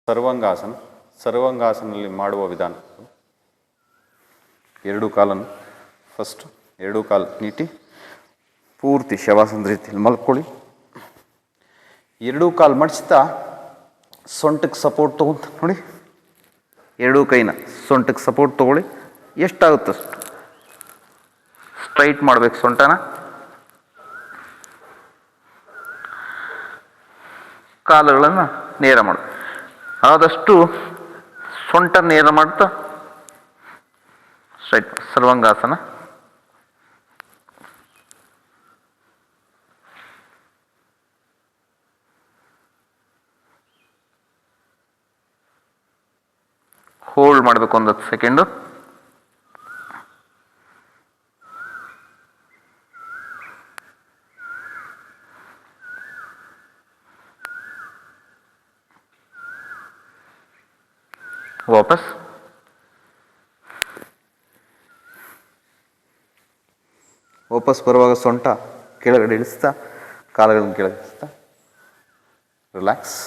ಸರ್ವಾಂಗಾಸನ. ಸರ್ವಾಂಗಾಸನಲ್ಲಿ ಮಾಡುವ ವಿಧಾನ, ಎರಡೂ ಕಾಲನ್ನು ಫಸ್ಟು ಎರಡೂ ಕಾಲು ನೀಟಿ ಪೂರ್ತಿ ಶವಾಸನದ ರೀತಿಯಲ್ಲಿ ಮಲ್ಕೊಳ್ಳಿ. ಎರಡೂ ಕಾಲು ಮಡಿಸ್ತಾ ಸೊಂಟಕ್ಕೆ ಸಪೋರ್ಟ್ ತೊಗೊಂತ ನೋಡಿ, ಎರಡೂ ಕೈನ ಸೊಂಟಕ್ಕೆ ಸಪೋರ್ಟ್ ತೊಗೊಳ್ಳಿ. ಎಷ್ಟಾಗುತ್ತೆ ಅಷ್ಟು ಸ್ಟ್ರೈಟ್ ಮಾಡಬೇಕು ಸೊಂಟನ. ಕಾಲುಗಳನ್ನು ನೇರ ಮಾಡಿ, ಆದಷ್ಟು ಸೊಂಟ ನೇರ ಮಾಡ್ತಾ ಸ್ಟ್ರೈಟ್. ಸರ್ವಾಂಗಾಸನ. ಹೋಲ್ಡ್ ಮಾಡಬೇಕು 10 ಸೆಕೆಂಡು. ವಾಪಸ್. ವಾಪಸ್ ಬರುವಾಗ ಸೊಂಟ ಕೆಳಗಡೆ ಇಳಿಸ್ತಾ, ಕಾಲುಗಳನ್ನು ಕೆಳಗಿಳಿಸ್ತಾ ರಿಲ್ಯಾಕ್ಸ್.